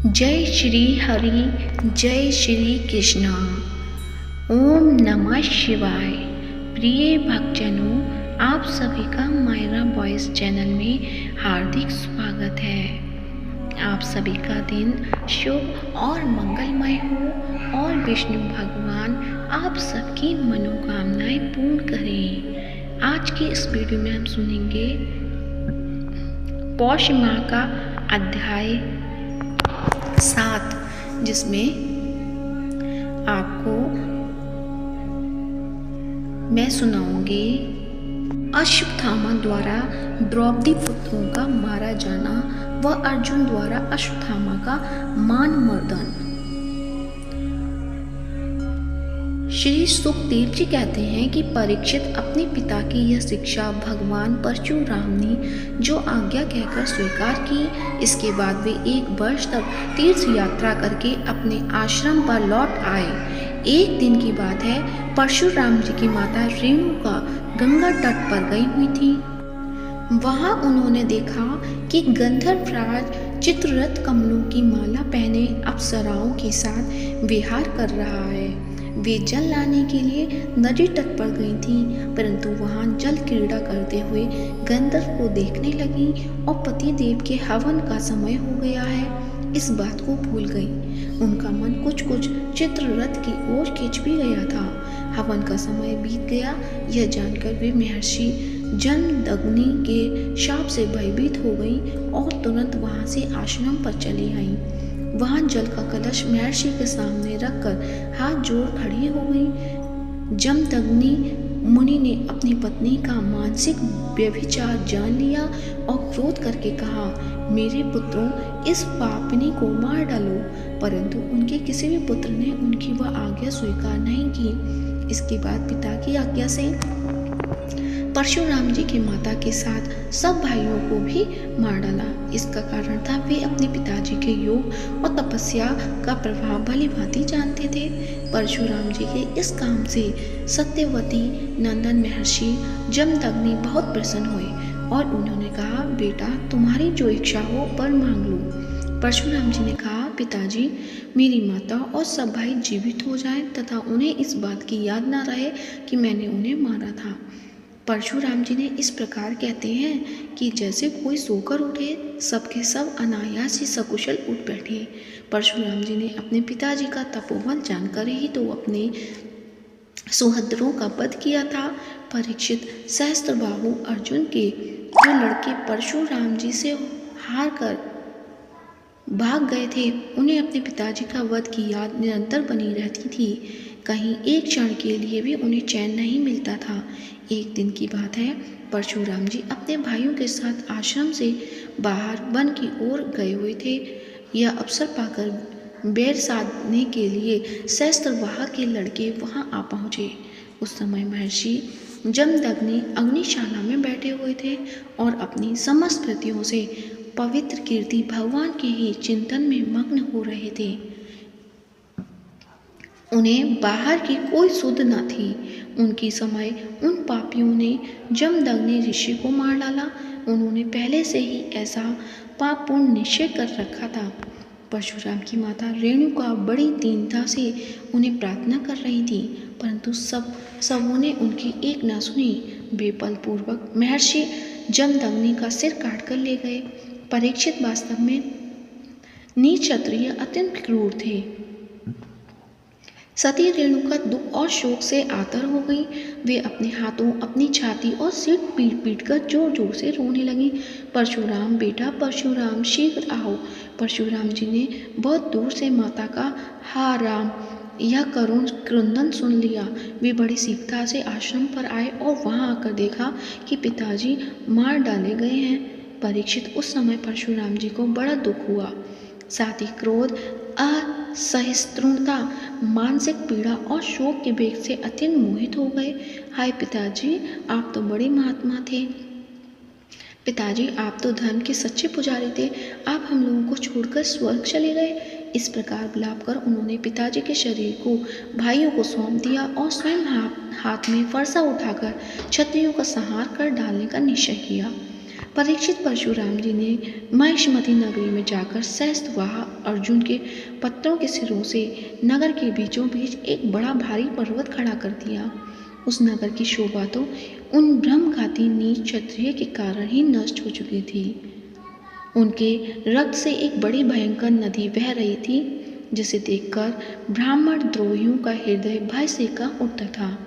जय श्री हरि जय श्री कृष्णा। ओम नमः शिवाय। प्रिय भक्तजनों, आप सभी का मायरा वॉइस चैनल में हार्दिक स्वागत है। आप सभी का दिन शुभ और मंगलमय हो और विष्णु भगवान आप सबकी मनोकामनाएं पूर्ण करें। आज की इस वीडियो में हम सुनेंगे पौष माह का अध्याय 7, जिसमें आपको मैं सुनाऊंगी अश्वत्थामा द्वारा द्रौपदी पुत्रों का मारा जाना व अर्जुन द्वारा अश्वत्थामा का मान मर्दन। श्री सुखदेव जी कहते हैं कि परीक्षित अपने पिता की यह शिक्षा भगवान परशुराम ने जो आज्ञा कहकर स्वीकार की, इसके बाद वे 1 वर्ष तक तीर्थ यात्रा करके अपने आश्रम पर लौट आए। एक दिन की बात है, परशुराम जी की माता रेणुका गंगा तट पर गई हुई थी। वहां उन्होंने देखा कि गंधर्वराज चित्ररथ कमलों की माला पहने अप्सराओं के साथ विहार कर रहा है। वे जल लाने के लिए नदी तट पर गई थीं, परंतु वहां जल क्रीड़ा करते हुए गंधर्व को देखने लगी और पति देव के हवन का समय हो गया है, इस बात को भूल गई। उनका मन कुछ चित्ररथ की ओर खिंच भी गया था। हवन का समय बीत गया, यह जानकर वे महर्षि जमदग्नि के शाप से भयभीत हो गई और तुरंत वहां से आश्रम पर चली आई। वहां जल का कलश महर्षि के सामने रखकर हाथ जोड़ खड़ी हो गई। जमदग्नि मुनि ने अपनी पत्नी का मानसिक व्यभिचार जान लिया और क्रोध करके कहा, मेरे पुत्रों, इस पापिनी को मार डालो। परंतु उनके किसी भी पुत्र ने उनकी वह आज्ञा स्वीकार नहीं की। इसके बाद पिता की आज्ञा से परशुराम जी की माता के साथ सब भाइयों को भी मार डाला। इसका कारण था वे अपने पिताजी के योग और तपस्या का प्रभाव भली भांति जानते थे। परशुराम जी के इस काम से सत्यवती नंदन महर्षि जमदग्नि बहुत प्रसन्न हुए और उन्होंने कहा, बेटा, तुम्हारी जो इच्छा हो वर मांग लो। परशुराम जी ने कहा, पिताजी, मेरी माता और सब भाई जीवित हो जाएं तथा उन्हें इस बात की याद न रहे कि मैंने उन्हें मारा था। परशुराम जी ने इस प्रकार कहते हैं कि जैसे कोई सोकर उठे, सबके सब अनायास ही सकुशल उठ बैठे। परशुराम जी ने अपने पिताजी का तपोबल जानकर ही तो अपने सुहृदों का वध किया था। परीक्षित सहस्त्रबाहु अर्जुन के जो लड़के परशुराम जी से हार कर भाग गए थे, उन्हें अपने पिताजी का वध की याद निरंतर बनी रहती थी। कहीं एक क्षण के लिए भी उन्हें चैन नहीं मिलता था। एक दिन की बात है, परशुराम जी अपने भाइयों के साथ आश्रम से बाहर वन की ओर गए हुए थे। यह अवसर पाकर बैर साधने के लिए सहस्त्रवाह के लड़के वहां आ पहुंचे। उस समय महर्षि जमदग्नि अग्निशाला में बैठे हुए थे और अपनी समस्त कृतियों से पवित्र कीर्ति भगवान के ही चिंतन में मग्न हो रहे थे। उन्हें बाहर की कोई सुध न थी। उनकी समय उन पापियों ने जमदग्नि ऋषि को मार डाला। उन्होंने पहले से ही ऐसा पापपूर्ण निश्चय कर रखा था। परशुराम की माता रेणुका बड़ी दीनता से उन्हें प्रार्थना कर रही थी, परंतु सबों ने उनकी एक न सुनी। वे बलपूर्वक महर्षि जमदग्नि का सिर काट कर ले गए। परीक्षित वास्तव में नीच क्षत्रिय अत्यंत क्रूर थे। सती रेणुका दुख और शोक से आतर हो गई। वे अपने हाथों, अपनी छाती और सिर पीट कर जोर जोर से रोने लगी। परशुराम, बेटा परशुराम, शीघ्र आओ। परशुराम जी ने बहुत दूर से माता का हा राम यह करुण क्रंदन सुन लिया। वे बड़ी शीघ्रता से आश्रम पर आए और वहां आकर देखा कि पिताजी मार डाले गए हैं। परीक्षित उस समय परशुराम जी को बड़ा दुख हुआ। साथ ही क्रोध, असहिष्णुता, मानसिक पीड़ा और शोक के वेग से अत्यंत मोहित हो गए। हाय पिताजी, आप तो बड़े महात्मा थे। पिताजी, आप तो धर्म के सच्चे पुजारी थे। आप हम लोगों को छोड़कर स्वर्ग चले गए। इस प्रकार विलाप कर उन्होंने पिताजी के शरीर को भाइयों को सौंप दिया और स्वयं हाथ में फरसा उठाकर क्षत्रियों का संहार कर डालने का निश्चय किया। परीक्षित परशुराम जी ने महिष्मती नगरी में जाकर सहस्त्रवाह अर्जुन के पत्रों के सिरों से नगर के बीचों बीच एक बड़ा भारी पर्वत खड़ा कर दिया। उस नगर की शोभा तो उन ब्रह्मघाती नीच क्षत्रिय के कारण ही नष्ट हो चुकी थी। उनके रक्त से एक बड़ी भयंकर नदी बह रही थी, जिसे देखकर ब्राह्मण द्रोहियों का हृदय भय से कांप उठता था।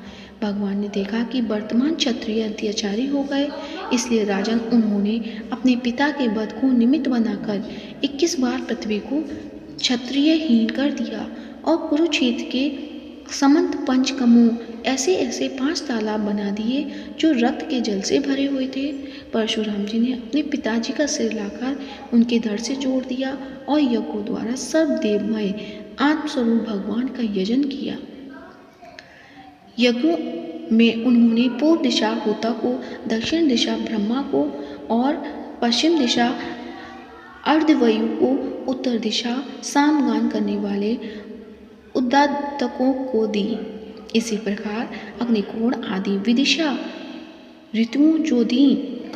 भगवान ने देखा कि वर्तमान क्षत्रिय अत्याचारी हो गए, इसलिए राजन उन्होंने अपने पिता के वध को निमित्त बनाकर 21 बार पृथ्वी को क्षत्रियहीन कर दिया और कुरुक्षेत्र के समंत पंचकमों ऐसे ऐसे 5 तालाब बना दिए जो रक्त के जल से भरे हुए थे। परशुराम जी ने अपने पिताजी का सिर लाकर उनके धड़ से जोड़ दिया और यज्ञों द्वारा सर्वदेवमय आत्मस्वरूप भगवान का यजन किया। यज्ञों में उन्होंने पूर्व दिशा होता को, दक्षिण दिशा ब्रह्मा को और पश्चिम दिशा अर्धवायु को, उत्तर दिशा सामगान करने वाले उद्दातकों को दी। इसी प्रकार अग्निकोण आदि विदिशा ऋतुओं जो दी,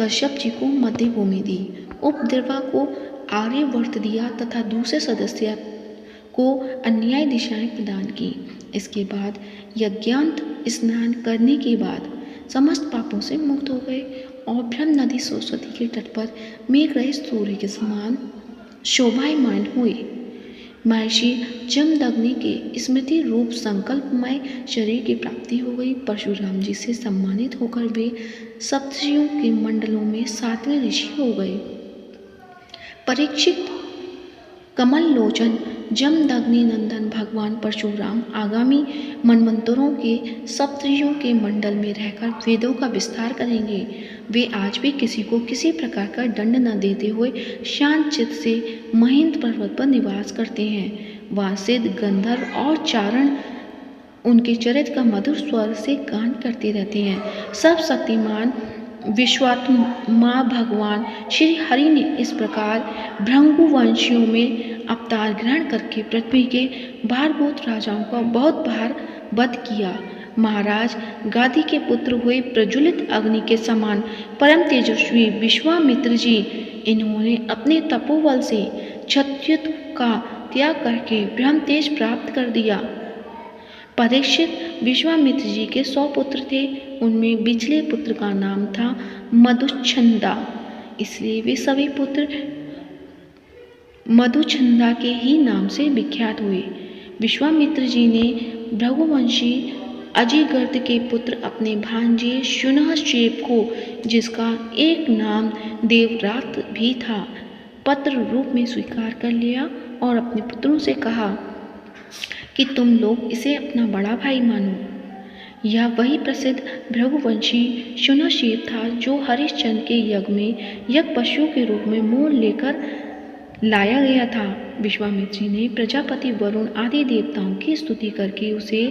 कश्यप जी को मध्य भूमि दी, उपद्रवा को आर्यवर्त दिया तथा दूसरे सदस्य को अन्याय दिशाएं प्रदान की। इसके बाद यज्ञांत स्नान करने के बाद समस्त पापों से मुक्त हो गए और ब्रह्म नदी सरस्वती के तट पर मेघ रहित सूर्य के समान शोभायमान हुए। महर्षि जमदग्नि के स्मृति रूप संकल्पमय शरीर की प्राप्ति हो गई। परशुराम जी से सम्मानित होकर वे सप्तर्षियों के मंडलों में 7वें ऋषि हो गए। परीक्षित कमल लोचन जमदग्नि नंदन भगवान परशुराम आगामी मनवंतरों के सप्तर्षियों के मंडल में रहकर वेदों का विस्तार करेंगे। वे आज भी किसी को किसी प्रकार का दंड न देते हुए शांत चित्त से महेंद्र पर्वत पर निवास करते हैं। वहाँ सिद्ध गंधर्व और चारण उनके चरित्र का मधुर स्वर से गान करते रहते हैं। सब शक्तिमान विश्वात्मा भगवान श्री हरि ने इस प्रकार भृंगुवंशियों में अवतार ग्रहण करके पृथ्वी के भारभूत राजाओं का बहुत बार वध किया। महाराज गादी के पुत्र हुए प्रज्वलित अग्नि के समान परम तेजस्वी विश्वामित्र जी, इन्होंने अपने तपोबल से क्षत्रियत्व का त्याग करके ब्रह्म तेज प्राप्त कर दिया। परीक्षित विश्वामित्र जी के 100 पुत्र थे। उनमें बिचले पुत्र का नाम था मधुच्छंदा, इसलिए वे सभी पुत्र मधुच्छंदा के ही नाम से विख्यात हुए। विश्वामित्र जी ने भृगुवंशी अजिगर्द के पुत्र अपने भांजे शुनहशेप को, जिसका एक नाम देवरात भी था, पत्र रूप में स्वीकार कर लिया और अपने पुत्रों से कहा कि तुम लोग इसे अपना बड़ा भाई मानो। यह वही प्रसिद्ध भृगुवंशी शुनहशेप था जो हरिश्चंद्र के यज्ञ में यज्ञ पशु के रूप में मोल लेकर लाया गया था। विश्वामित्र जी ने प्रजापति वरुण आदि देवताओं की स्तुति करके उसे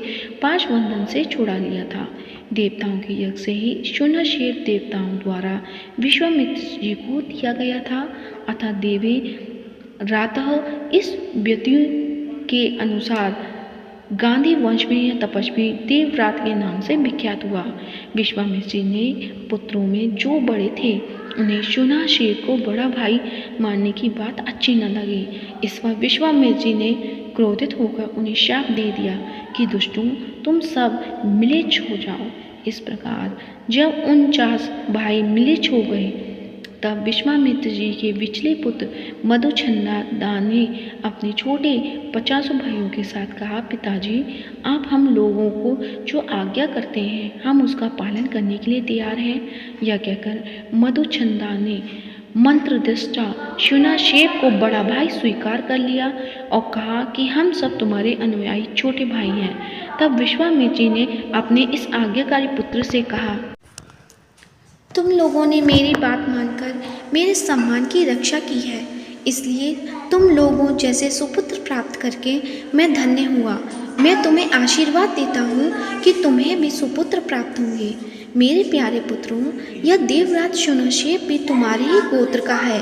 5 बंधन से छुड़ा लिया था। देवताओं के यज्ञ से ही शुनहशेप देवताओं द्वारा विश्वामित्र जी को दिया गया था। अतः देवी रातः इस व्यक्ति के अनुसार गांधी वंश में यह तपस्वी देवरात के नाम से विख्यात हुआ। विश्वामित्र जी ने पुत्रों में जो बड़े थे उन्हें शुनहशेप को बड़ा भाई मानने की बात अच्छी न लगी। इस पर विश्वामित्र जी ने क्रोधित होकर उन्हें शाप दे दिया कि दुष्टों, तुम सब मिलेच्छ हो जाओ। इस प्रकार जब 49 भाई मिलेच्छ हो गए तब विश्वामित्र जी के बिचले पुत्र मधुच्छंदा ने अपने छोटे 50 भाइयों के साथ कहा, पिताजी, आप हम लोगों को जो आज्ञा करते हैं हम उसका पालन करने के लिए तैयार हैं। यह कहकर मधुच्छंदा ने मंत्रदृष्टा शुनहशेप को बड़ा भाई स्वीकार कर लिया और कहा कि हम सब तुम्हारे अनुयायी छोटे भाई हैं। तब विश्वामित्र जी ने अपने इस आज्ञाकारी पुत्र से कहा, तुम लोगों ने मेरी बात मानकर मेरे सम्मान की रक्षा की है, इसलिए तुम लोगों जैसे सुपुत्र प्राप्त करके मैं धन्य हुआ। मैं तुम्हें आशीर्वाद देता हूँ कि तुम्हें भी सुपुत्र प्राप्त होंगे। मेरे प्यारे पुत्रों, यह देवरात शुनहशेप भी तुम्हारे ही गोत्र का है।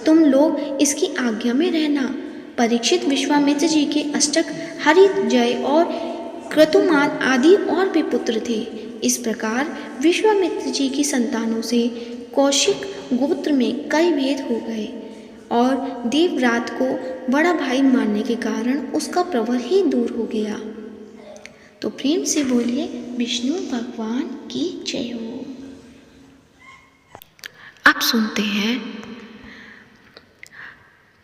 तुम लोग इसकी आज्ञा में रहना। परीक्षित विश्वामित्र जी के अष्टक, हरिजय और क्रतुमान आदि और भी पुत्र थे। इस प्रकार विश्वामित्र जी की संतानों से कौशिक गोत्र में कई भेद हो गए और देवव्रत को बड़ा भाई मानने के कारण उसका प्रवर ही दूर हो गया। तो प्रेम से बोलिए विष्णु भगवान की जय हो। अब सुनते हैं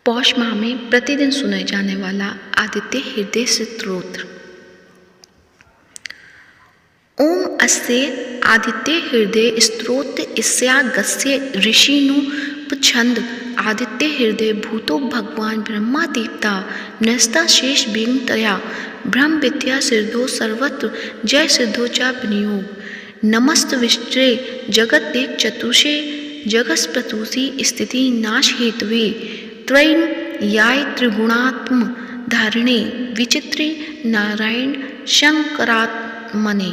पौष माह में प्रतिदिन सुने जाने वाला आदित्य हृदय स्तोत्र। ओम अस्य आदित्य हृदय स्तोत्र इस्यागस्य ऋषिनु छंद आदित्य हृदय भूतो भगवान ब्रह्मा देवता नस्ता शेष बिंगतया ब्रह्म विद्या सिद्धो सर्वत्र जय सिद्धो चा विनियोग नमस्त विष्टे जगत देख चतुषे जगस्प्रतुषी स्थिति नाश हेतवे त्रैन याय त्रिगुणात्म धारिणे विचित्रे नारायण शंकरात्मने।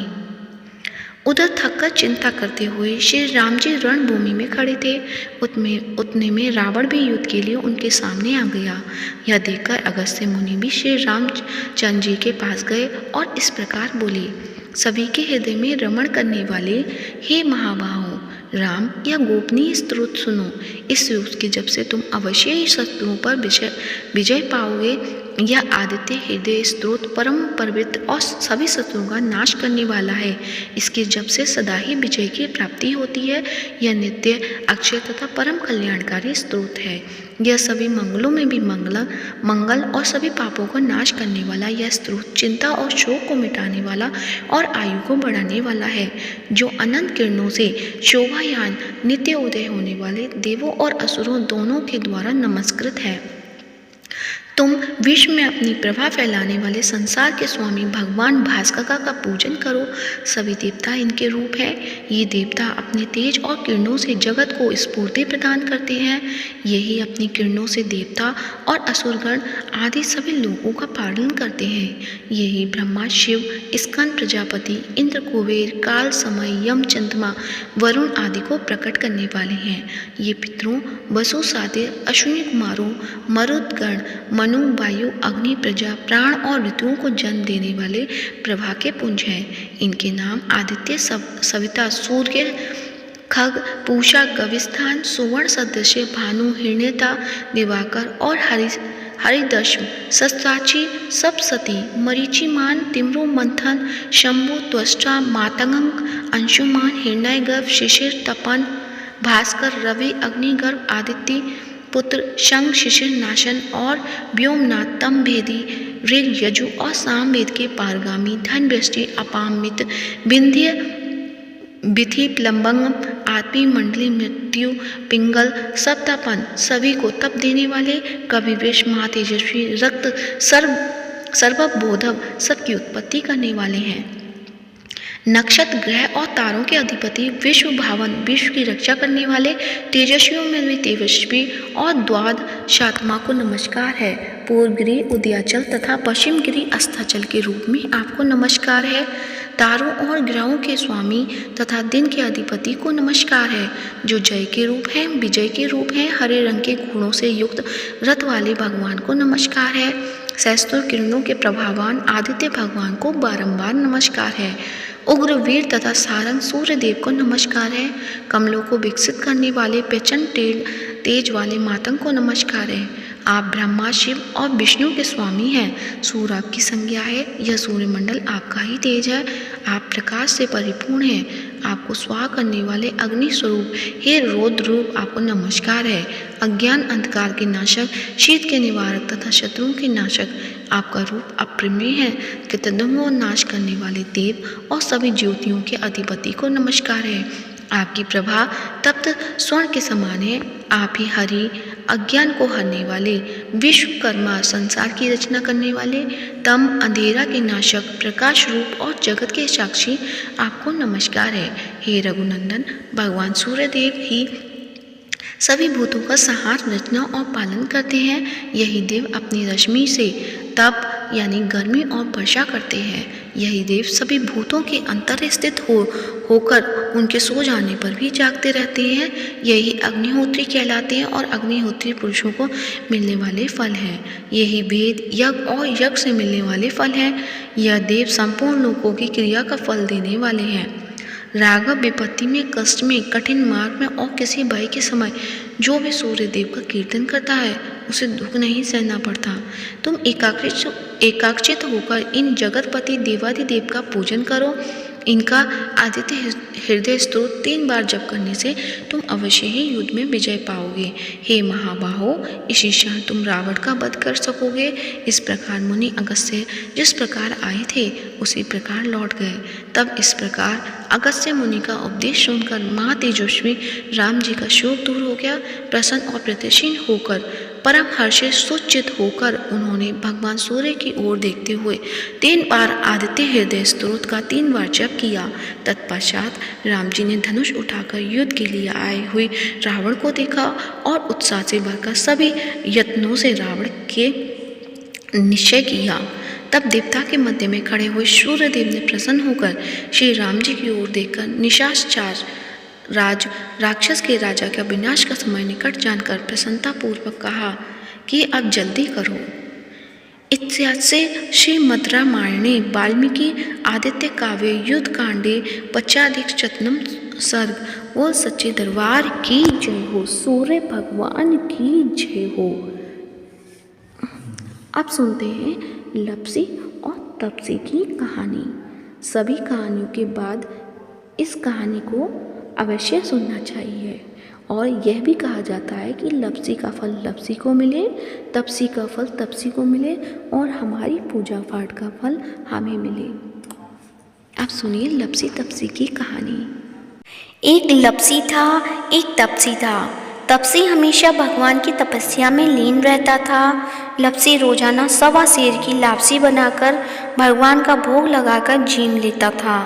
उधर थककर चिंता करते हुए श्री राम जी रणभूमि में खड़े थे। उतने में रावण भी युद्ध के लिए उनके सामने आ गया। यह देखकर अगस्त्य मुनि भी श्री रामचंद्र जी के पास गए और इस प्रकार बोले, सभी के हृदय में रमण करने वाले हे महाबाहो, राम यह गोपनीय स्तोत्र सुनो। इस स्तोत्र के जब से तुम अवश्य ही शत्रुओं पर विजय पाओगे। यह आदित्य हृदय स्तोत्र परम पवित्र और सभी शत्रुओं का नाश करने वाला है। इसके जब से सदा ही विजय की प्राप्ति होती है। यह नित्य अक्षय तथा परम कल्याणकारी स्तोत्र है। यह सभी मंगलों में भी मंगल और सभी पापों को नाश करने वाला यह स्तोत्र चिंता और शोक को मिटाने वाला और आयु को बढ़ाने वाला है, जो अनंत किरणों से शोभायान नित्य उदय होने वाले देवों और असुरों दोनों के द्वारा नमस्कृत है। तुम विश्व में अपनी प्रभा फैलाने वाले संसार के स्वामी भगवान भास्कर का पूजन करो। सभी देवता इनके रूप हैं। ये देवता अपने तेज और किरणों से जगत को स्फूर्ति प्रदान करते हैं। यही अपनी किरणों से देवता और असुरगण आदि सभी लोगों का पालन करते हैं। यही ब्रह्मा, शिव, स्कंद प्रजापति, इंद्र, कुबेर, काल, समय, यम, चंद्रमा, वरुण आदि को प्रकट करने वाले हैं। ये पितरों, वसु, साध्य, अश्विनी कुमारों, मरुदगण, मनु, वायु, अग्नि, प्रजा, प्राण और ऋतुओं को जन्म देने वाले प्रभा के पुंज हैं। इनके नाम आदित्य, सविता, सूर्य, खग, पूषा, गविस्थान, सुवर्ण सदृश्य, भानु, हिरण्यता, दिवाकर और हरिदश्म, सस्ताची, सप्तसती, मरीचिमान, तिम्रो, मंथन, शंभु, त्वष्टा, मातंग, अंशुमान, हिरण्यगर्भ, शिशिर, तपन, भास्कर, रवि, अग्निगर्भ, आदित्य पुत्र, शंख, शिशिर, नाशन और व्योमनाथ, तम भेदी, ऋग, यजु और साम वेद के पारगामी, धन, वृष्टि, अपामित, विंध्य, विधि, प्लम्बंग, आत्मी, मंडली, मृत्यु, पिंगल, सप्तापन, सभी को तप देने वाले, कवि, विष, महातेजस्वी, रक्त, सर्वबोधव, सबकी उत्पत्ति करने वाले हैं। नक्षत्र, ग्रह और तारों के अधिपति, विश्व भावन, विश्व की रक्षा करने वाले, तेजस्वियों में भी तेजस्वी और द्वादशात्मा को नमस्कार है। पूर्व गिरि उदयाचल तथा पश्चिम गिरि अस्ताचल के रूप में आपको नमस्कार है। तारों और ग्रहों के स्वामी तथा दिन के अधिपति को नमस्कार है, जो जय के रूप हैं, विजय के रूप हैं। हरे रंग के घोड़ों से युक्त रथ वाले भगवान को नमस्कार है। सहस्त्र किरणों के प्रभावान आदित्य भगवान को बारंबार नमस्कार है। उग्र, वीर तथा सारंग सूर्य देव को नमस्कार है। कमलों को विकसित करने वाले प्रचंड तेज वाले मातंग को नमस्कार है। आप ब्रह्मा, शिव और विष्णु के स्वामी हैं। सूर्य आपकी संज्ञा है। यह सूर्यमंडल आपका ही तेज है। आप प्रकाश से परिपूर्ण हैं। आपको स्वाहा करने वाले अग्नि स्वरूप हे रौद्र रूप आपको नमस्कार है। अज्ञान अंधकार के नाशक, शीत के निवारक तथा शत्रुओं के नाशक आपका रूप अप्रमेय है। कृतज्ञों को नाश करने वाले देव और सभी ज्योतियों के अधिपति को नमस्कार है। आपकी प्रभा तप्त स्वर्ण के समान है। आप ही हरि, अज्ञान को हरने वाले, विश्वकर्मा, संसार की रचना करने वाले, तम अंधेरा के नाशक, प्रकाश रूप और जगत के साक्षी आपको नमस्कार है। हे रघुनंदन, भगवान सूर्यदेव ही सभी भूतों का संहार, रचना और पालन करते हैं। यही देव अपनी रश्मि से तप यानी गर्मी और वर्षा करते हैं। यही देव सभी भूतों के अंतर स्थित होकर उनके सो जाने पर भी जागते रहते हैं। यही अग्निहोत्री कहलाते हैं और अग्निहोत्री पुरुषों को मिलने वाले फल हैं। यही वेद, यज्ञ और यज्ञ से मिलने वाले फल हैं। यह देव संपूर्ण लोगों की क्रिया का फल देने वाले हैं। राघव विपत्ति में, कष्ट में, कठिन मार्ग में और किसी भय के समय जो भी सूर्यदेव का कीर्तन करता है उसे दुख नहीं सहना पड़ता। तुम एकाग्रचित होकर इन जगतपति देवाधिदेव का पूजन करो। इनका आदित्य हृदय स्तोत्र 3 बार जप करने से तुम अवश्य ही युद्ध में विजय पाओगे। हे महाबाहो, इसी क्षण तुम रावण का वध कर सकोगे। इस प्रकार मुनि अगस्त्य जिस प्रकार आए थे उसी प्रकार लौट गए। तब इस प्रकार अगस्त्य मुनि का उपदेश सुनकर महातेजस्वी राम जी का शोक दूर हो गया। प्रसन्न और प्रतिशील होकर, परम हर्षित सुचित होकर उन्होंने भगवान सूर्य की ओर देखते हुए 3 बार आदित्य हृदय स्तोत्र का 3 बार जप किया। तत्पश्चात राम जी ने धनुष उठाकर युद्ध के लिए आए हुए रावण को देखा और उत्साह से भरकर सभी यत्नों से रावण के निश्चय किया। तब देवता के मध्य में खड़े हुए सूर्यदेव ने प्रसन्न होकर श्री राम जी की ओर देखकर निशाचर राक्षस के राजा का विनाश का समय निकट जानकर प्रसन्नता पूर्वक कहा कि अब जल्दी करो। इत्यादि श्रीमद् रामायणे वाल्मीकि आदित्य काव्य युद्ध कांडे 25 सर्ग। वो सच्चे दरबार की जय हो, सूर्य भगवान की जय हो। अब सुनते हैं लप्सी और तपसी की कहानी। सभी कहानियों के बाद इस कहानी को अवश्य सुनना चाहिए। और यह भी कहा जाता है कि लप्सी का फल लप्सी को मिले, तपसी का फल तपसी को मिले और हमारी पूजा पाठ का फल हमें मिले। अब सुनिए लप्सी तपसी की कहानी। एक लप्सी था, एक तपसी था। तपसी हमेशा भगवान की तपस्या में लीन रहता था। लप्सी रोजाना 1.25 सेर की लापसी बनाकर भगवान का भोग लगाकर जीम लेता था।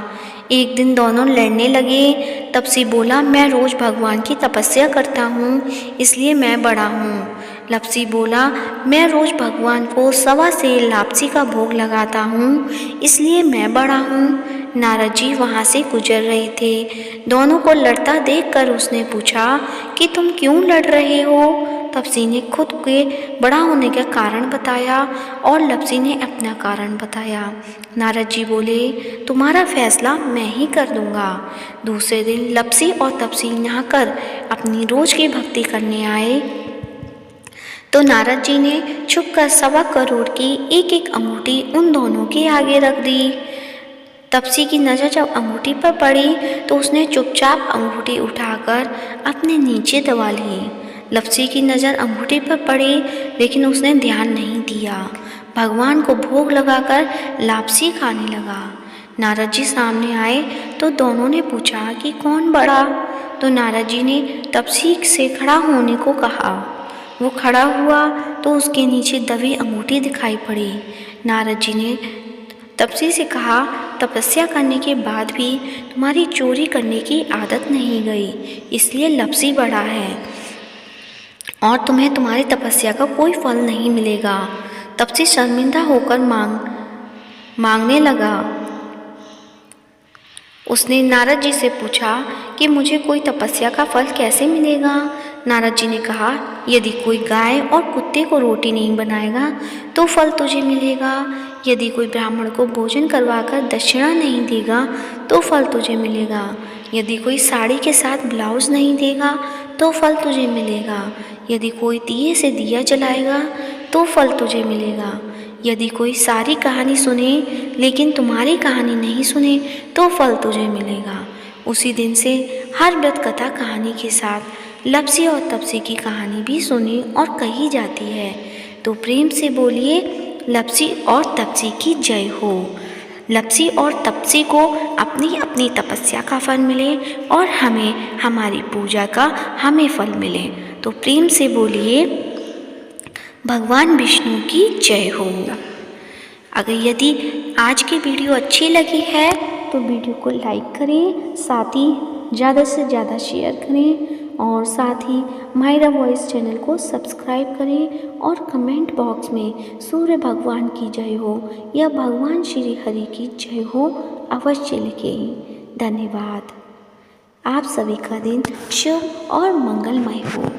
एक दिन दोनों लड़ने लगे। तपसी बोला, मैं रोज भगवान की तपस्या करता हूँ, इसलिए मैं बड़ा हूँ। लप्सी बोला, मैं रोज भगवान को 1.25 सेर लापसी का भोग लगाता हूँ, इसलिए मैं बड़ा हूँ। नारद जी वहाँ से गुजर रहे थे। दोनों को लड़ता देखकर उसने पूछा कि तुम क्यों लड़ रहे हो। तपसी ने खुद के बड़ा होने का कारण बताया और लप्सी ने अपना कारण बताया। नारद जी बोले, तुम्हारा फैसला मैं ही कर दूंगा। दूसरे दिन लप्सी और तपसी नहाकर अपनी रोज की भक्ति करने आए तो नारद जी ने छुपकर 1.25 करोड़ की एक अंगूठी उन दोनों के आगे रख दी। तपसी की नज़र जब अंगूठी पर पड़ी तो उसने चुपचाप अंगूठी उठाकर अपने नीचे दबा ली। लप्सी की नज़र अंगूठी पर पड़ी लेकिन उसने ध्यान नहीं दिया। भगवान को भोग लगाकर लापसी खाने लगा। नारद जी सामने आए तो दोनों ने पूछा कि कौन बड़ा। तो नारद जी ने तपसी से खड़ा होने को कहा। वो खड़ा हुआ तो उसके नीचे दबी अंगूठी दिखाई पड़ी। नारद जी ने तपसी से कहा, तपस्या करने के बाद भी तुम्हारी चोरी करने की आदत नहीं गई, इसलिए लप्सी बड़ा है और तुम्हें तुम्हारी तपस्या का कोई फल नहीं मिलेगा। तपसी शर्मिंदा होकर मांगने लगा। उसने नारद जी से पूछा कि मुझे कोई तपस्या का फल कैसे मिलेगा। नारद जी ने कहा, यदि कोई गाय और कुत्ते को रोटी नहीं बनाएगा तो फल तुझे मिलेगा। यदि कोई ब्राह्मण को भोजन करवाकर दक्षिणा नहीं देगा तो फल तुझे मिलेगा। यदि कोई साड़ी के साथ ब्लाउज नहीं देगा तो फल तुझे मिलेगा। यदि कोई दिए से दिया जलाएगा तो फल तुझे मिलेगा। यदि कोई सारी कहानी सुने लेकिन तुम्हारी कहानी नहीं सुने तो फल तुझे मिलेगा। उसी दिन से हर व्रत कथा कहानी के साथ लप्सी और तपसी की कहानी भी सुनी और कही जाती है। तो प्रेम से बोलिए, लप्सी और तपसी की जय हो। लप्सी और तपसी को अपनी अपनी तपस्या का फल मिले और हमें हमारी पूजा का हमें फल मिले। तो प्रेम से बोलिए, भगवान विष्णु की जय हो। अगर यदि आज की वीडियो अच्छी लगी है तो वीडियो को लाइक करें, साथ ही ज़्यादा से ज़्यादा शेयर करें और साथ ही मायरा वॉइस चैनल को सब्सक्राइब करें और कमेंट बॉक्स में सूर्य भगवान की जय हो या भगवान श्री हरि की जय हो अवश्य लिखें। धन्यवाद। आप सभी का दिन शुभ और मंगलमय हो।